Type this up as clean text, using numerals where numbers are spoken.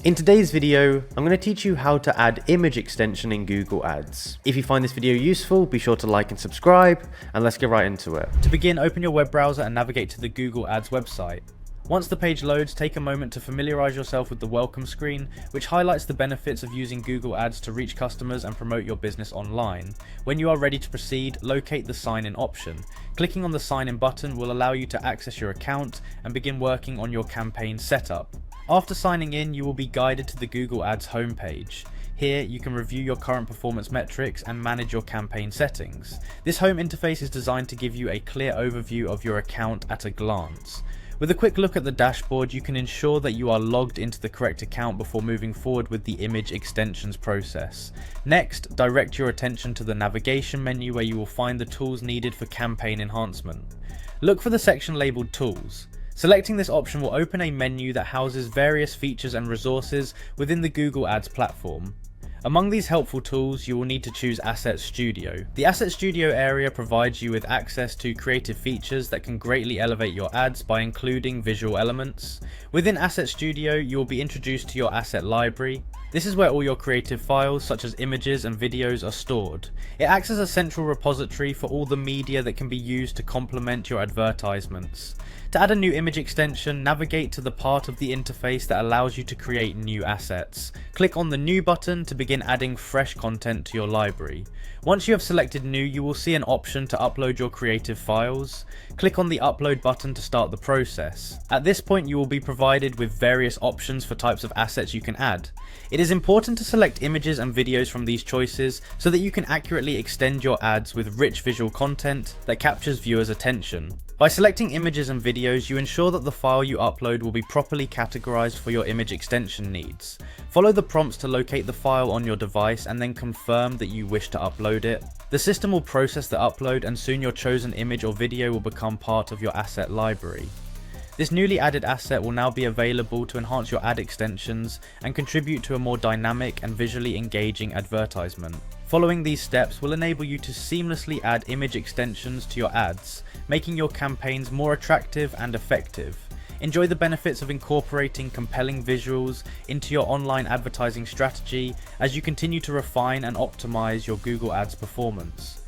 In today's video, I'm going to teach you how to add image extension in Google Ads. If you find this video useful, be sure to like and subscribe, and let's get right into it. To begin, open your web browser and navigate to the Google Ads website. Once the page loads, take a moment to familiarize yourself with the welcome screen, which highlights the benefits of using Google Ads to reach customers and promote your business online. When you are ready to proceed, locate the sign in option. Clicking on the sign in button will allow you to access your account and begin working on your campaign setup. After signing in, you will be guided to the Google Ads homepage. Here, you can review your current performance metrics and manage your campaign settings. This home interface is designed to give you a clear overview of your account at a glance. With a quick look at the dashboard, you can ensure that you are logged into the correct account before moving forward with the image extensions process. Next, direct your attention to the navigation menu where you will find the tools needed for campaign enhancement. Look for the section labeled Tools. Selecting this option will open a menu that houses various features and resources within the Google Ads platform. Among these helpful tools, you will need to choose Asset Studio. The Asset Studio area provides you with access to creative features that can greatly elevate your ads by including visual elements. Within Asset Studio, you will be introduced to your asset library. This is where all your creative files, such as images and videos, are stored. It acts as a central repository for all the media that can be used to complement your advertisements. To add a new image extension, navigate to the part of the interface that allows you to create new assets. Click on the New button to begin adding fresh content to your library. Once you have selected New, you will see an option to upload your creative files. Click on the Upload button to start the process. At this point, you will be provided with various options for types of assets you can add. It is important to select images and videos from these choices so that you can accurately extend your ads with rich visual content that captures viewers' attention. By selecting images and videos, you ensure that the file you upload will be properly categorized for your image extension needs. Follow the prompts to locate the file on your device and then confirm that you wish to upload it. The system will process the upload and soon your chosen image or video will become part of your asset library. This newly added asset will now be available to enhance your ad extensions and contribute to a more dynamic and visually engaging advertisement. Following these steps will enable you to seamlessly add image extensions to your ads, making your campaigns more attractive and effective. Enjoy the benefits of incorporating compelling visuals into your online advertising strategy as you continue to refine and optimize your Google Ads performance.